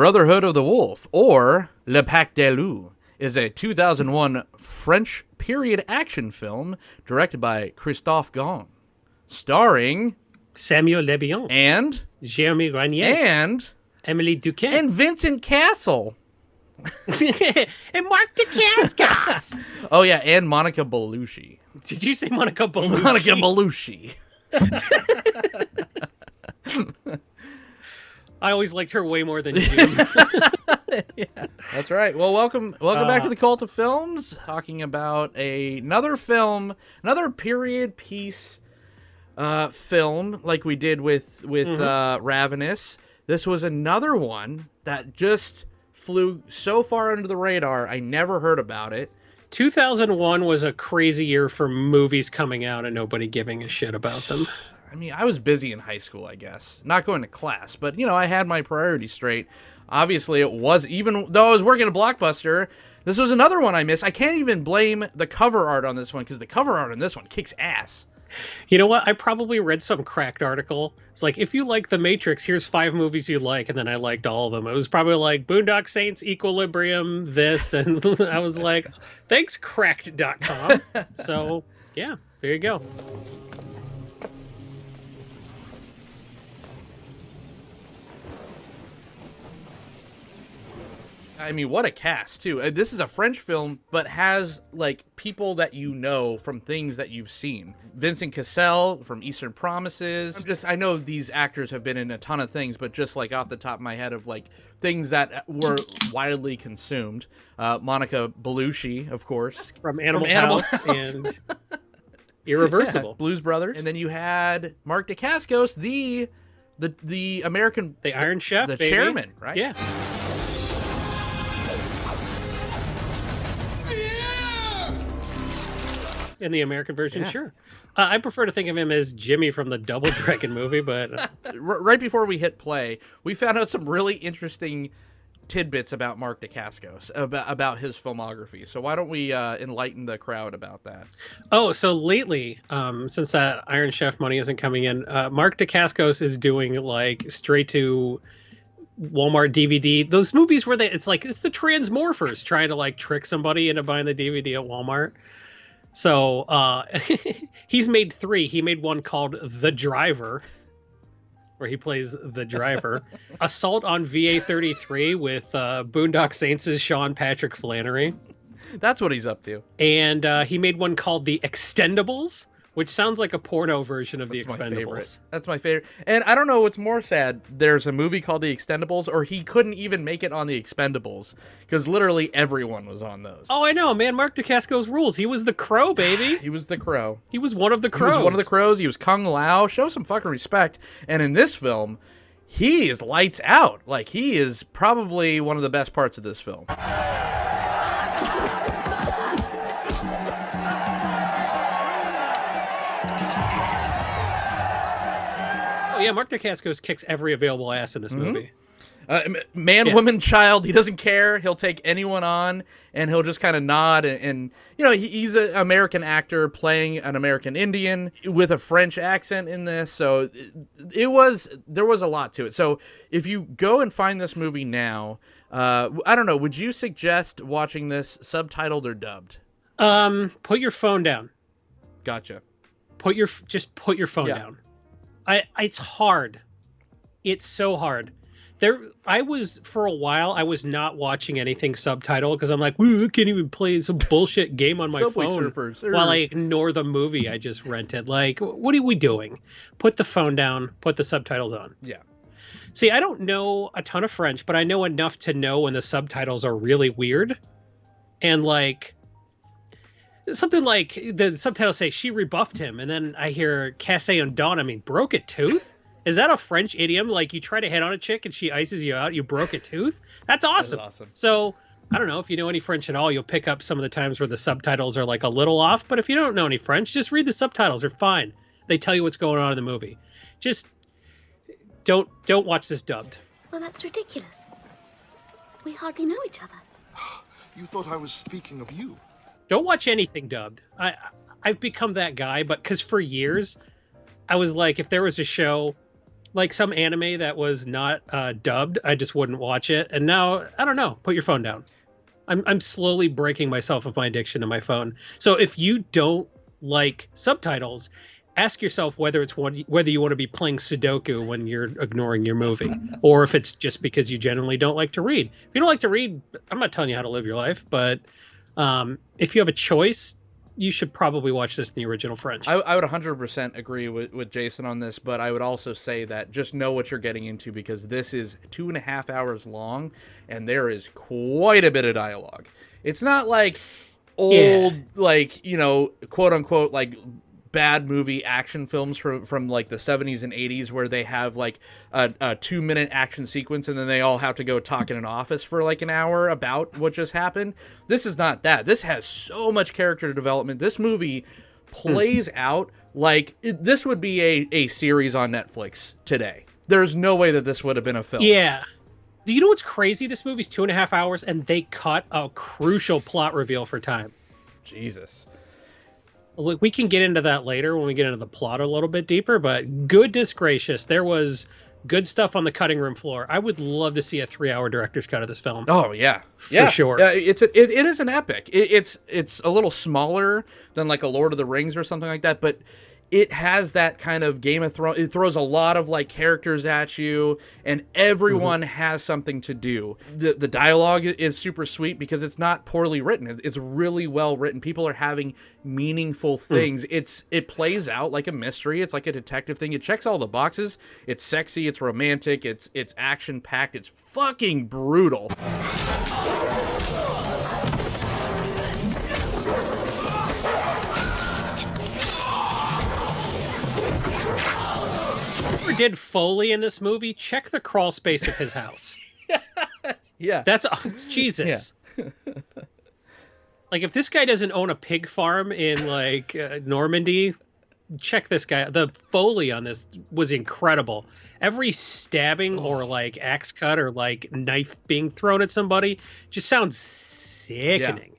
Brotherhood of the Wolf, or Le Pacte des Loups, is a 2001 French period action film directed by Christophe Gans, starring Samuel Le Bihan and Jeremy Grenier and Emily Duquesne and Vincent Cassel. and Mark Dacascos. Oh yeah, and Monica Bellucci. Did you say Monica Bellucci? Monica Bellucci. I always liked her way more than Jim. Yeah, that's right. Well, welcome back to the Cult of Films, talking about another film, another period piece film, like we did with Ravenous. This was another one that just flew so far under the radar, I never heard about it. 2001 was a crazy year for movies coming out and nobody giving a shit about them. I mean, I was busy in high school, I guess. Not going to class, but, you know, I had my priorities straight. Obviously, it was, even though I was working at Blockbuster, this was another one I missed. I can't even blame the cover art on this one, because the cover art on this one kicks ass. You know what? I probably read some cracked article. It's like, if you like The Matrix, here's 5 movies you like, and then I liked all of them. It was probably like Boondock Saints, Equilibrium, this, and I was like, thanks, cracked.com. So, yeah, there you go. I mean, what a cast, too. This is a French film, but has, like, people that you know from things that you've seen. Vincent Cassel from Eastern Promises. I know these actors have been in a ton of things, but just, like, off the top of my head of, like, things that were widely consumed. Monica Bellucci, of course. From Animal House. And Irreversible. Yeah, Blues Brothers. And then you had Mark Dacascos, the American... The Iron Chef, the baby. chairman, right? Yeah. In the American version, sure. I prefer to think of him as Jimmy from the Double Dragon movie, but... Right before we hit play, we found out some really interesting tidbits about Mark Dacascos, about his filmography. So why don't we enlighten the crowd about that? Oh, so lately, since that Iron Chef money isn't coming in, Mark Dacascos is doing, like, straight to Walmart DVD. Those movies where it's the Transmorphers trying to, like, trick somebody into buying the DVD at Walmart. So he's made 3. He made one called The Driver, where he plays the driver. Assault on VA-33 with Boondock Saints' Sean Patrick Flannery. That's what he's up to. And he made one called The Extendables, which sounds like a porno version of The Expendables. That's my favorite. And I don't know what's more sad. There's a movie called The Extendables, or he couldn't even make it on The Expendables, because literally everyone was on those. Oh, I know, man. Mark Dacascos rules. He was the Crow, baby. He was the Crow. He was one of the Crows. He was one of the Crows. He was Kung Lao. Show some fucking respect. And in this film, he is lights out. Like, he is probably one of the best parts of this film. Yeah, Mark Dacascos kicks every available ass in this movie. Woman, child, he doesn't care. He'll take anyone on, and he'll just kind of nod. And you know, he's an American actor playing an American Indian with a French accent in this. So there was a lot to it. So if you go and find this movie now, I don't know, would you suggest watching this subtitled or dubbed? Put your phone down. Gotcha. Just put your phone down. It's hard. It's so hard. For a while, I was not watching anything subtitled because I'm like, I can't even play some bullshit game on my phone while I ignore the movie I just rented. Like, what are we doing? Put the phone down, put the subtitles on. Yeah. See, I don't know a ton of French, but I know enough to know when the subtitles are really weird. And like, something like the subtitles say, she rebuffed him. And then I hear cassé un dent. I mean, broke a tooth? Is that a French idiom? Like, you try to hit on a chick and she ices you out, you broke a tooth? That's awesome. That's awesome. So, I don't know, if you know any French at all, you'll pick up some of the times where the subtitles are like a little off. But if you don't know any French, just read the subtitles. They're fine. They tell you what's going on in the movie. Just don't watch this dubbed. Well, that's ridiculous. We hardly know each other. You thought I was speaking of you. Don't watch anything dubbed. I've become that guy, but because for years, I was like, if there was a show Like some anime that was not dubbed, I just wouldn't watch it. And now, I don't know, put your phone down. I'm slowly breaking myself of my addiction to my phone. So if you don't like subtitles, ask yourself whether you want to be playing Sudoku when you're ignoring your movie, or if it's just because you generally don't like to read. If you don't like to read, I'm not telling you how to live your life, but if you have a choice, you should probably watch this in the original French. I would 100% agree with Jason on this, but I would also say that just know what you're getting into, because this is 2.5 hours long, and there is quite a bit of dialogue. It's not like old, like, you know, quote unquote, like bad movie action films from like the 70s and 80s where they have like a 2-minute action sequence and then they all have to go talk in an office for like an hour about what just happened. This is not that. This has so much character development. This movie plays out like this would be a series on Netflix today. There's no way that this would have been a film. Yeah. Do you know what's crazy? This movie's 2.5 hours and they cut a crucial plot reveal for time. Jesus. Look, we can get into that later when we get into the plot a little bit deeper, but goodness gracious, there was good stuff on the cutting room floor. I would love to see a 3-hour director's cut of this film. Oh yeah, for sure. It is an epic. It's a little smaller than like a Lord of the Rings or something like that, but it has that kind of Game of Thrones. It throws a lot of like characters at you, and everyone has something to do. The dialogue is super sweet because it's not poorly written. It's really well written. People are having meaningful things. It plays out like a mystery. It's like a detective thing. It checks all the boxes. It's sexy. It's romantic. It's action packed. It's fucking brutal. Did Foley in this movie, check the crawl space of his house. Yeah. That's Jesus. Yeah. Like if this guy doesn't own a pig farm in like Normandy, check this guy. The Foley on this was incredible. Every stabbing or like axe cut or like knife being thrown at somebody just sounds sickening.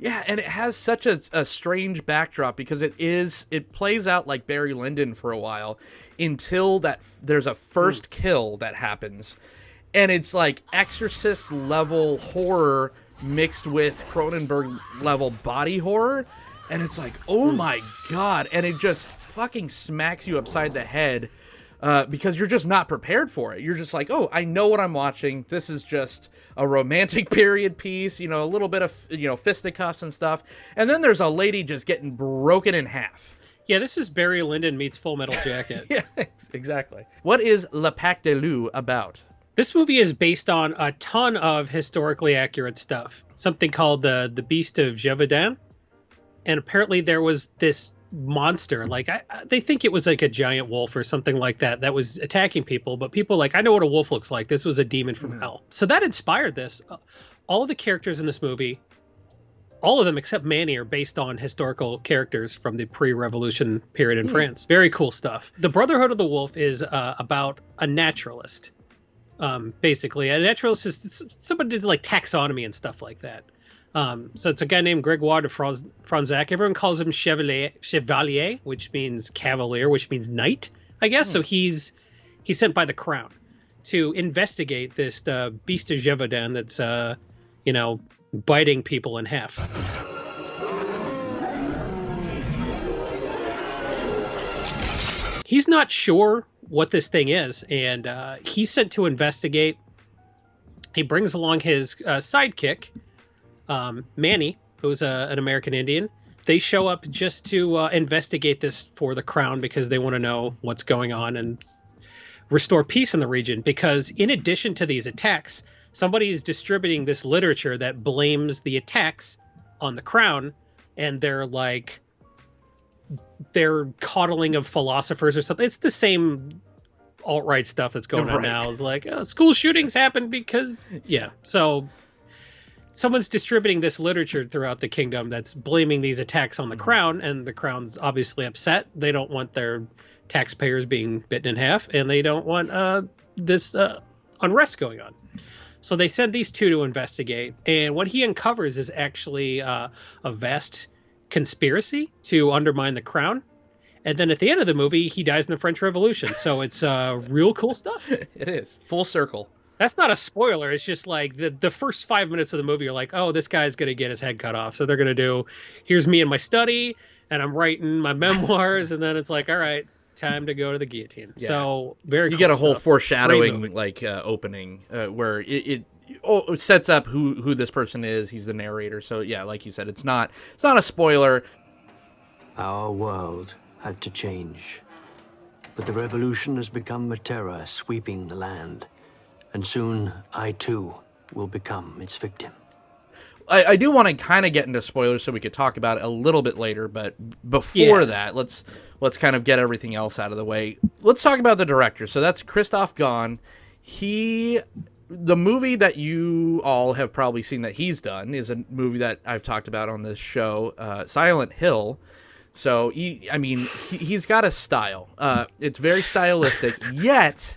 Yeah, and it has such a strange backdrop because it plays out like Barry Lyndon for a while until there's a first kill that happens, and it's like Exorcist level horror mixed with Cronenberg level body horror, and it's like, oh my god, and it just fucking smacks you upside the head because you're just not prepared for it. You're just like, oh, I know what I'm watching. This is just a romantic period piece, you know, a little bit of, you know, fisticuffs and stuff. And then there's a lady just getting broken in half. Yeah, this is Barry Lyndon meets Full Metal Jacket. Yeah, exactly. What is Le Pacte des Loups about? This movie is based on a ton of historically accurate stuff. Something called the Beast of Gévaudan. And apparently there was this monster, like they think it was like a giant wolf or something like that was attacking people, but people like, I know what a wolf looks like. This was a demon from hell. So that inspired this. All of the characters in this movie, all of them except Manny, are based on historical characters from the pre-revolution period in France. Very cool stuff. The Brotherhood of the Wolf is about a naturalist. Basically, a naturalist is somebody did like taxonomy and stuff like that. So it's a guy named Gregoire de Fronsac. Everyone calls him Chevalier, which means cavalier, which means knight, I guess. So he's sent by the crown to investigate this Beast of Gévaudan that's, you know, biting people in half. He's not sure what this thing is, and he's sent to investigate. He brings along his sidekick, Manny, who's an American Indian. They show up just to investigate this for the crown because they want to know what's going on and restore peace in the region. Because in addition to these attacks, somebody is distributing this literature that blames the attacks on the crown, and they're coddling of philosophers or something. It's the same alt-right stuff that's going on now. It's like, oh, school shootings happen because, yeah. So someone's distributing this literature throughout the kingdom that's blaming these attacks on the crown, and the crown's obviously upset. They don't want their taxpayers being bitten in half, and they don't want this unrest going on. So they send these two to investigate, and what he uncovers is actually a vast conspiracy to undermine the crown. And then at the end of the movie, he dies in the French Revolution. So it's real cool stuff. It is full circle. That's not a spoiler. It's just like the first 5 minutes of the movie are like, oh, this guy's going to get his head cut off. So they're going to do, here's me in my study, and I'm writing my memoirs. And then it's like, all right, time to go to the guillotine. Yeah. So very cool get a stuff. whole foreshadowing like opening where it sets up who this person is. He's the narrator. So yeah, like you said, it's not a spoiler. Our world had to change. But the revolution has become a terror sweeping the land. And soon, I too will become its victim. I do want to kind of get into spoilers so we could talk about it a little bit later, but before that, let's kind of get everything else out of the way. Let's talk about the director. So that's Christoph Gahn. The movie that you all have probably seen that he's done is a movie that I've talked about on this show, Silent Hill. So he's got a style. It's very stylistic, yet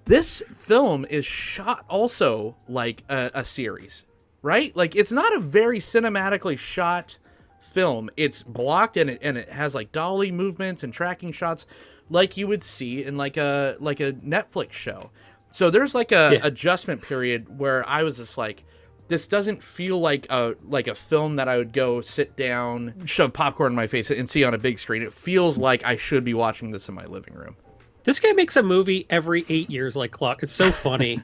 this film is shot also like a series, right? Like it's not a very cinematically shot film. It's blocked and it has like dolly movements and tracking shots like you would see in like a Netflix show. So there's like a adjustment period where I was just like, this doesn't feel like a film that I would go sit down, shove popcorn in my face and see on a big screen. It feels like I should be watching this in my living room. This guy makes a movie every 8 years like clock. It's so funny.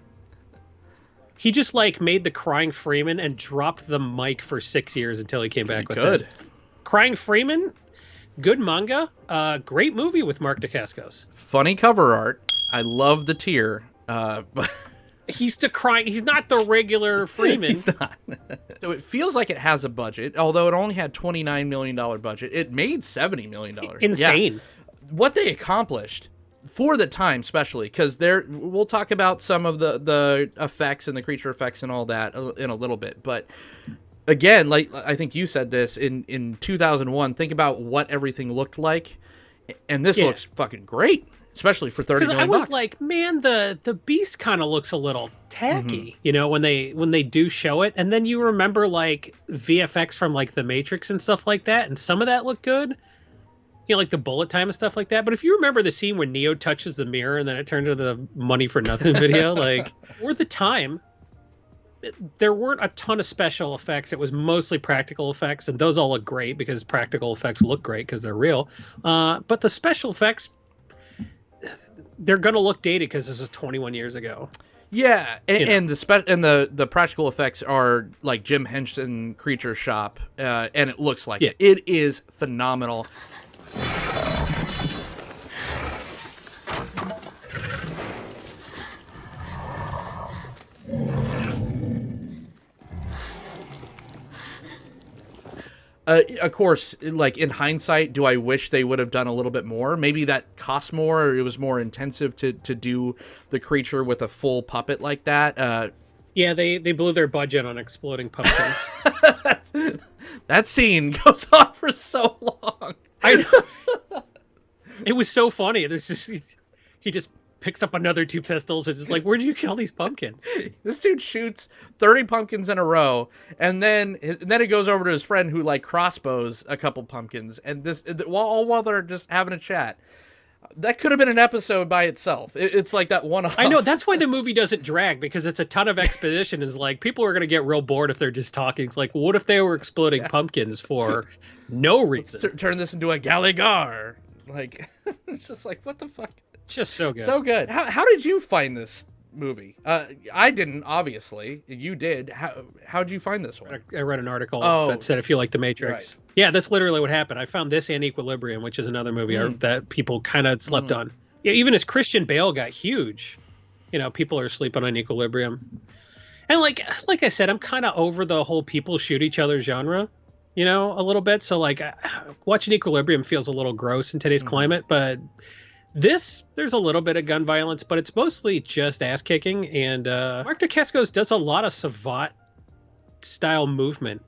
He just like made The Crying Freeman and dropped the mic for 6 years until he came back with this. Crying Freeman, good manga, great movie with Mark Dacascos. Funny cover art. I love the tear. But he's not the regular Freeman. He's not. So it feels like it has a budget, although it only had $29 million budget. It made $70 million. Insane. Yeah. What they accomplished for the time, especially because we'll talk about some of the effects and the creature effects and all that in a little bit. But again, like I think you said this in 2001, think about what everything looked like. And this looks fucking great, especially for $30 million. I was like, man, the beast kind of looks a little tacky, when they do show it. And then you remember like VFX from like The Matrix and stuff like that. And some of that looked good. Like the bullet time and stuff like that. But if you remember the scene when Neo touches the mirror and then it turned into the money for nothing video, like for the time, there weren't a ton of special effects. It was mostly practical effects, and those all look great because practical effects look great because they're real. But the special effects, they're gonna look dated because this was 21 years ago. Yeah, and the practical effects are like Jim Henson Creature Shop, and it looks like it. It is phenomenal. Of course, like in hindsight, do I wish they would have done a little bit more? Maybe that cost more, or it was more intensive to do the creature with a full puppet like that. Yeah, they blew their budget on exploding pumpkins. That scene goes on for so long. I know. It was so funny. He just picks up another 2 pistols and is like, where did you get all these pumpkins? This dude shoots 30 pumpkins in a row, and then it goes over to his friend who like crossbows a couple pumpkins, and while they're just having a chat. That could have been an episode by itself. It's like that one-off. I know, that's why the movie doesn't drag, because it's a ton of exposition. Is like, people are going to get real bored if they're just talking. It's like, what if they were exploding pumpkins for no reason? Let's turn this into a Gallagher. Like, it's just like, what the fuck? Just so good. So good. How did you find this movie? I didn't, obviously. You did. How'd you find this one? I read an article that said if you like The Matrix. Right. Yeah, that's literally what happened. I found this and Equilibrium, which is another movie that people kind of slept on. Yeah, even as Christian Bale got huge, people are sleeping on Equilibrium. And like I said, I'm kind of over the whole people shoot each other genre, a little bit. So like watching Equilibrium feels a little gross in today's climate, but there's a little bit of gun violence, but it's mostly just ass kicking. And Mark Dacascos does a lot of Savant style movement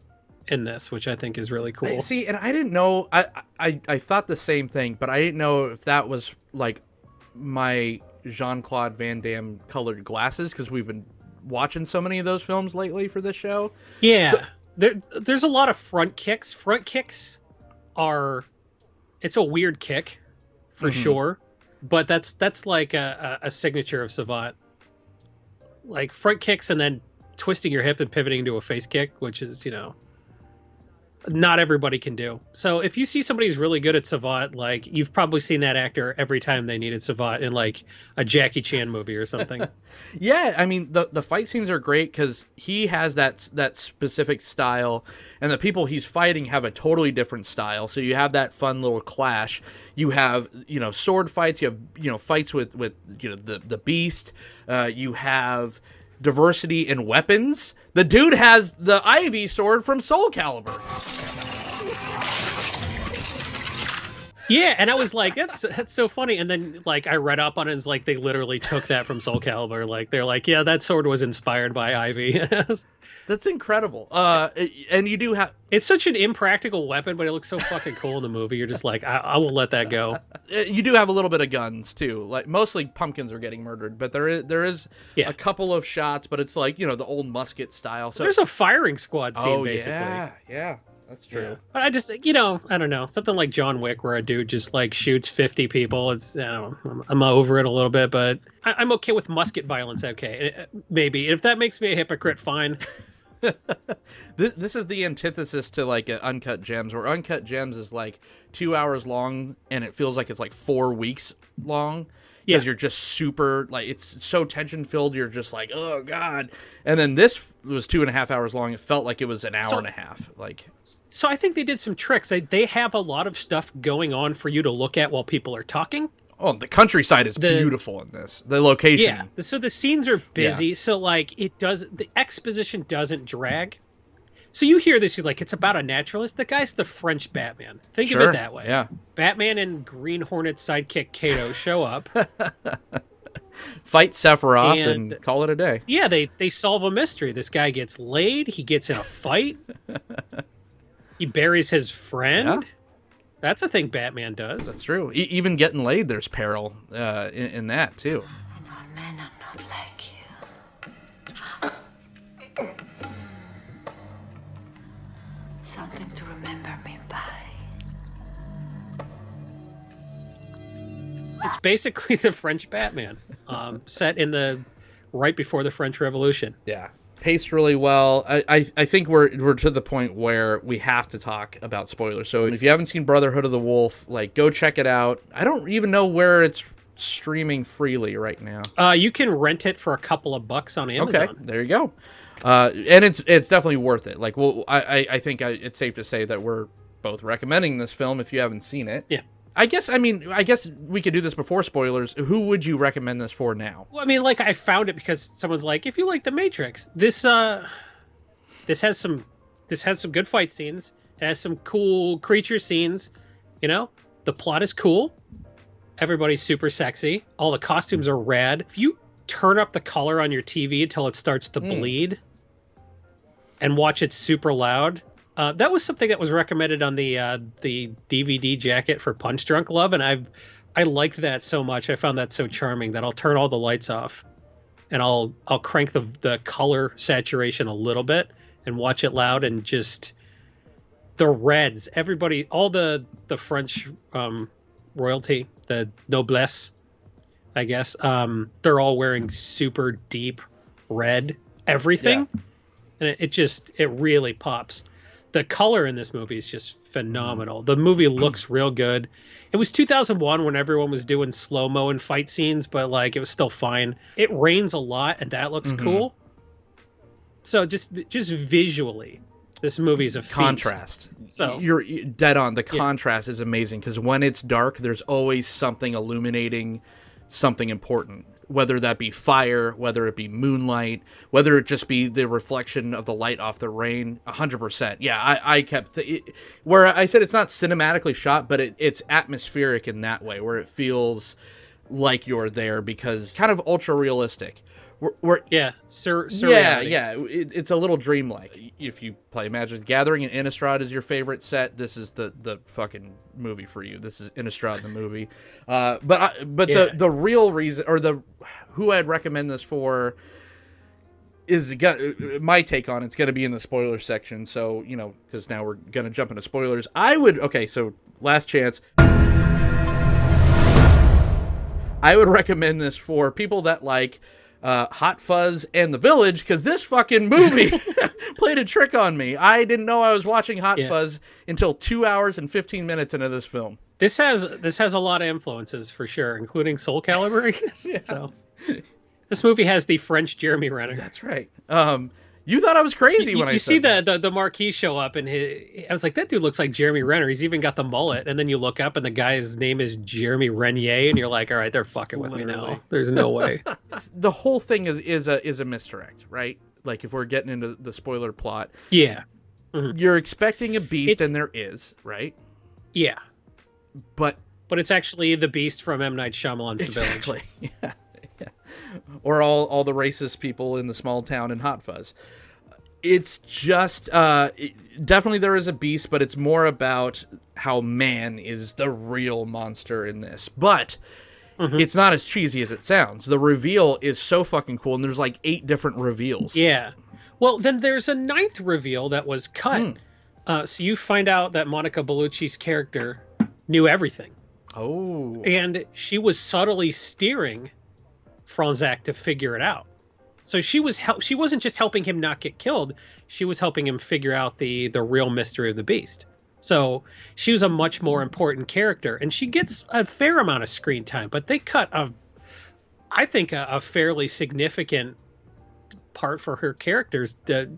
in this, which I think is really cool. See, and I didn't know, I thought the same thing, but I didn't know if that was like my Jean-Claude Van Damme colored glasses, because we've been watching so many of those films lately for this show. Yeah, so, there's a lot of front kicks. Front kicks are It's a weird kick, for sure, but that's like a signature of Savant. Like front kicks and then twisting your hip and pivoting into a face kick, which is, not everybody can do. So if you see somebody who's really good at Savant, like you've probably seen that actor every time they needed Savant in like a Jackie Chan movie or something. Yeah, I mean the fight scenes are great because he has that specific style, and the people he's fighting have a totally different style. So you have that fun little clash. You have sword fights. You have fights with the beast. You have diversity in weapons. The dude has the Ivy sword from Soul Calibur. Yeah, and I was like, that's so funny. And then like I read up on it, and it's like they literally took that from Soul Calibur. Like they're like, yeah, that sword was inspired by Ivy. That's incredible. And you do have... It's such an impractical weapon, but it looks so fucking cool in the movie. You're just like, I will let that go. You do have a little bit of guns too. Like mostly pumpkins are getting murdered, but there is a couple of shots, but it's like the old musket style. So there's a firing squad scene basically. Yeah, that's true. Yeah. But I just I don't know, something like John Wick where a dude just like shoots 50 people. It's I'm over it a little bit, but I'm okay with musket violence. Okay, maybe if that makes me a hypocrite, fine. This is the antithesis to like Uncut Gems, where Uncut Gems is like 2 hours long and it feels like it's like 4 weeks long because you're just super like it's so tension filled. You're just like, oh god. And then this was 2.5 hours long. It felt like it was an hour and a half. Like, so I think they did some tricks. They have a lot of stuff going on for you to look at while people are talking. Oh, the countryside is beautiful in this. The location. Yeah. So the scenes are busy. Yeah. So like the exposition doesn't drag. So you hear this, you're like, it's about a naturalist. The guy's the French Batman. Think of it that way. Yeah. Batman and Green Hornet sidekick Kato show up. Fight Sephiroth and call it a day. Yeah, they solve a mystery. This guy gets laid. He gets in a fight. He buries his friend. Yeah. That's a thing Batman does. That's true. Even getting laid, there's peril in that, too. And all men are not like you. Something to remember me by. It's basically the French Batman, set in right before the French Revolution. Yeah. Paced really well. I think we're to the point where we have to talk about spoilers. So if you haven't seen Brotherhood of the Wolf, like go check it out. I don't even know where it's streaming freely right now. You can rent it for a couple of bucks on Amazon. Okay, there you go. And it's definitely worth it. Like, well, I think it's safe to say that we're both recommending this film if you haven't seen it. Yeah. I guess we could do this before spoilers. Who would you recommend this for now? Well, I mean, like I found it because someone's like, if you like The Matrix, this has some good fight scenes. It has some cool creature scenes. The plot is cool. Everybody's super sexy. All the costumes are rad. If you turn up the color on your TV until it starts to bleed and watch it super loud. That was something that was recommended on the DVD jacket for Punch Drunk Love, and I liked that so much. I found that so charming that I'll turn all the lights off, and I'll crank the color saturation a little bit and watch it loud, and just the reds. Everybody, all the French royalty, the noblesse, I guess, they're all wearing super deep red everything, and it really pops. The color in this movie is just phenomenal. The movie looks real good. It was 2001 when everyone was doing slow-mo and fight scenes, but like it was still fine. It rains a lot, and that looks cool. So just visually, this movie is a feast. Contrast. So you're dead on. The contrast is amazing because when it's dark, there's always something illuminating something important. Whether that be fire, whether it be moonlight, whether it just be the reflection of the light off the rain, 100%. Yeah, I kept... where I said it's not cinematically shot, but it's atmospheric in that way, where it feels like you're there because kind of ultra-realistic. Surreality. Yeah. It's a little dreamlike. If you play Magic the Gathering and Innistrad is your favorite set, this is the fucking movie for you. This is Innistrad the movie. The real reason, or who I'd recommend this for, my take on it's going to be in the spoiler section. So, because now we're going to jump into spoilers. So last chance. I would recommend this for people that like Hot Fuzz and The Village, because this fucking movie played a trick on me. I didn't know I was watching Hot Fuzz until 2 hours and 15 minutes into this film. This has a lot of influences for sure, including Soul Calibur. So this movie has the French Jeremy Renner. That's right. You thought I was crazy when I said that. You see the marquee show up, and I was like, that dude looks like Jeremy Renner. He's even got the mullet. And then you look up, and the guy's name is Jeremy Renier, and you're like, all right, they're fucking with me now. There's no way. The whole thing is a misdirect, right? Like, if we're getting into the spoiler plot. Yeah. Mm-hmm. You're expecting a beast, and there is, right? Yeah. But it's actually the beast from M. Night Shyamalan's The Village. Yeah. Or all the racist people in the small town in Hot Fuzz. It's just definitely there is a beast, but it's more about how man is the real monster in this. But it's not as cheesy as it sounds. The reveal is so fucking cool, and there's like 8 different reveals. Yeah. Well, then there's a 9th reveal that was cut. So you find out that Monica Bellucci's character knew everything. Oh. And she was subtly steering Franzak to figure it out. So she wasn't just helping him not get killed, she was helping him figure out the real mystery of the beast. So she was a much more important character, and she gets a fair amount of screen time, but they cut I think a fairly significant part for her characters to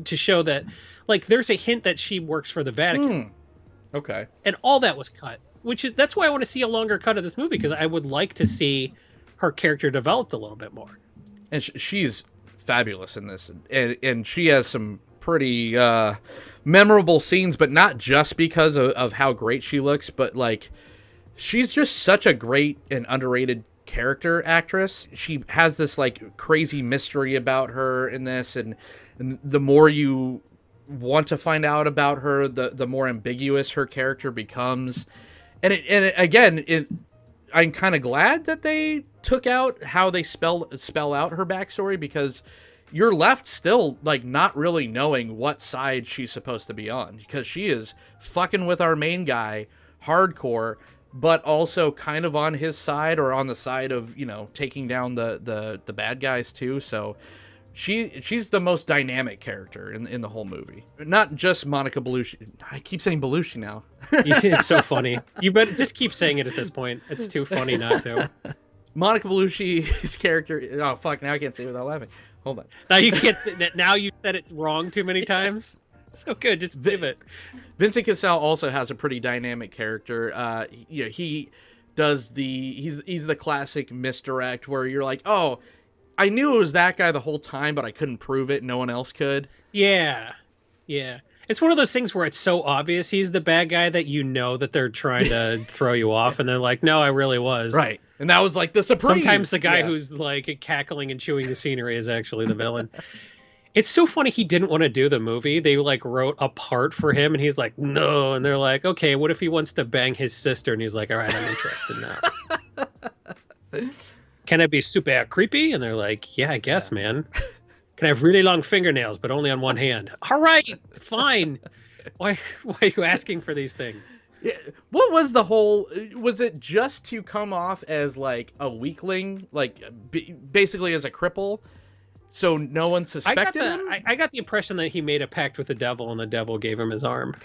show that, like, there's a hint that she works for the Vatican. Okay. And all that was cut, that's why I want to see a longer cut of this movie, because I would like to see her character developed a little bit more. And she's fabulous in this, and she has some pretty memorable scenes, but not just because of how great she looks, but like she's just such a great and underrated character actress. She has this like crazy mystery about her in this, and the more you want to find out about her, the more ambiguous her character becomes. And I'm kind of glad that they took out how they spell out her backstory, because you're left still like not really knowing what side she's supposed to be on, because she is fucking with our main guy hardcore, but also kind of on his side, or on the side of, taking down the bad guys too. So she's the most dynamic character in the whole movie. Not just Monica Bellucci. I keep saying Bellucci now. It's so funny. You better just keep saying it at this point. It's too funny not to. Monica Bellucci's character. Oh fuck! Now I can't say it without laughing. Hold on. Now you can't say that. Now you said it wrong too many times. So good. Just give it. Vincent Cassel also has a pretty dynamic character. He does he's the classic misdirect where you're like, oh, I knew it was that guy the whole time, but I couldn't prove it. No one else could. Yeah. It's one of those things where it's so obvious he's the bad guy that that they're trying to throw you off, and they're like, no, I really was. Right. And that was like the surprise. Sometimes the guy who's like cackling and chewing the scenery is actually the villain. It's so funny he didn't want to do the movie. They like wrote a part for him, and he's like, no. And they're like, okay, what if he wants to bang his sister? And he's like, all right, I'm interested now. Can I be super creepy? And they're like, yeah, I guess, man. Can I have really long fingernails, but only on one hand? All right, fine. Why are you asking for these things? Yeah. What was the whole? Was it just to come off as like a weakling, like basically as a cripple, so no one suspected him? I got the impression that he made a pact with the devil, and the devil gave him his arm.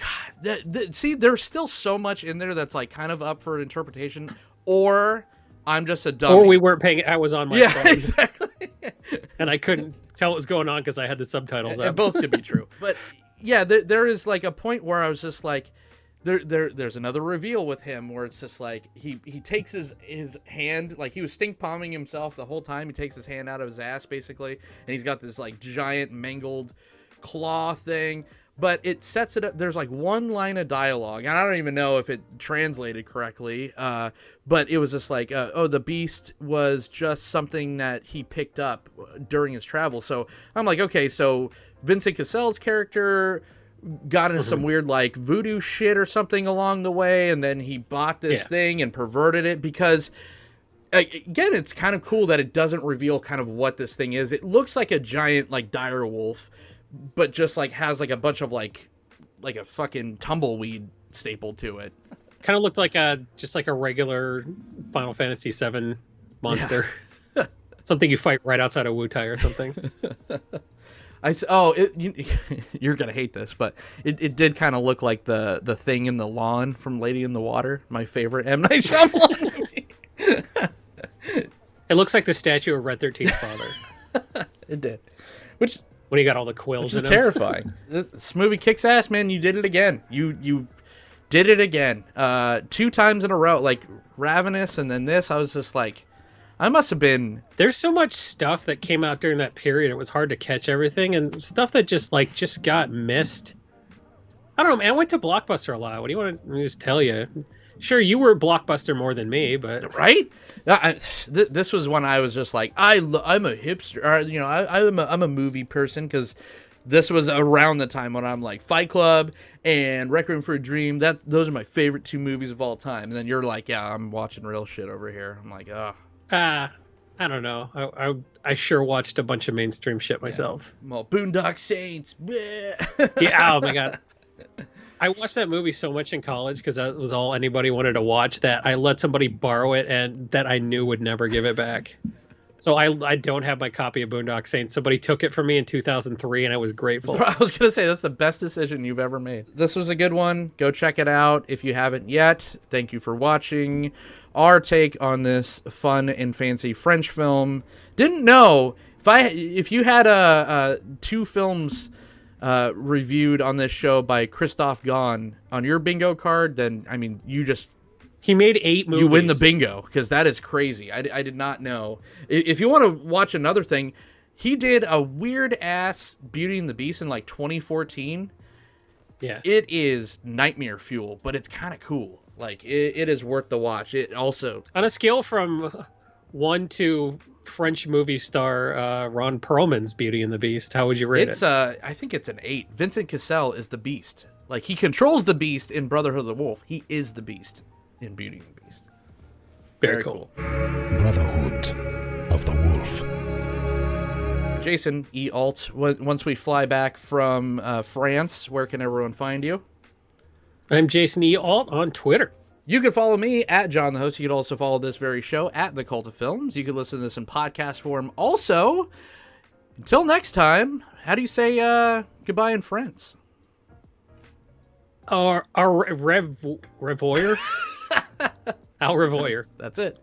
God, see, there's still so much in there that's like kind of up for interpretation, or I'm just a dummy. Or we weren't paying. I was on my phone. Exactly. And I couldn't tell what was going on because I had the subtitles up. And both could be true. But yeah, there is like a point where I was just like, there's another reveal with him where it's just like he takes his hand, like he was stink palming himself the whole time. He takes his hand out of his ass basically, and he's got this like giant mangled claw thing. But it sets it up. There's like one line of dialogue, and I don't even know if it translated correctly. But it was just like, oh, the beast was just something that he picked up during his travel. So I'm like, okay, so Vincent Cassel's character got into some weird like voodoo shit or something along the way, and then he bought this thing and perverted it, because again, it's kind of cool that it doesn't reveal kind of what this thing is. It looks like a giant like dire wolf, but just like has like a bunch of like a fucking tumbleweed stapled to it. Kind of looked like just like a regular Final Fantasy VII monster. Yeah. Something you fight right outside of Wutai or something. You're gonna hate this, but it did kind of look like the thing in the lawn from Lady in the Water, my favorite M. Night Shyamalan movie. It looks like the statue of Red 13's father. It did, which when he got all the quills. Which is terrifying. This movie kicks ass, man. You did it again. You did it again. 2 times in a row, like Ravenous, and then this. I was just like, I must have been. There's so much stuff that came out during that period. It was hard to catch everything, and stuff that just got missed. I don't know, man. I went to Blockbuster a lot. What do you want me to just tell you? Sure, you were Blockbuster more than me, but right. This was when I was just like, I'm a hipster. Or, I'm a movie person, because this was around the time when I'm like Fight Club and Requiem for a Dream. Those are my favorite 2 movies of all time. And then you're like, yeah, I'm watching real shit over here. I'm like, oh. I don't know. I sure watched a bunch of mainstream shit myself. Yeah. Well, Boondock Saints. Yeah. Oh my god. I watched that movie so much in college because that was all anybody wanted to watch, that I let somebody borrow it and that I knew would never give it back. So I don't have my copy of Boondock Saints. Somebody took it from me in 2003 and I was grateful. I was going to say, that's the best decision you've ever made. This was a good one. Go check it out if you haven't yet. Thank you for watching our take on this fun and fancy French film. Didn't know if you had 2 films reviewed on this show by Christophe Gaunt on your bingo card, then I mean, he made 8 movies. You win the bingo, because that is crazy. I did not know. If you want to watch another thing, he did a weird ass Beauty and the Beast in like 2014. Yeah, it is nightmare fuel, but it's kind of cool. Like it is worth the watch. It also, on a scale from 1 to French movie star Ron Perlman's Beauty and the Beast, how would you rate it? I think it's an 8. Vincent Cassel is the Beast. Like, he controls the Beast in Brotherhood of the Wolf. He is the Beast in Beauty and the Beast. Very cool. Brotherhood of the Wolf. Jason E. Alt, once we fly back from France, where can everyone find you? I'm Jason E. Alt on Twitter. You can follow me at John the Host. You can also follow this very show at The Cult of Films. You can listen to this in podcast form. Also, until next time, how do you say goodbye in French? Revoyer? Au revoir. That's it.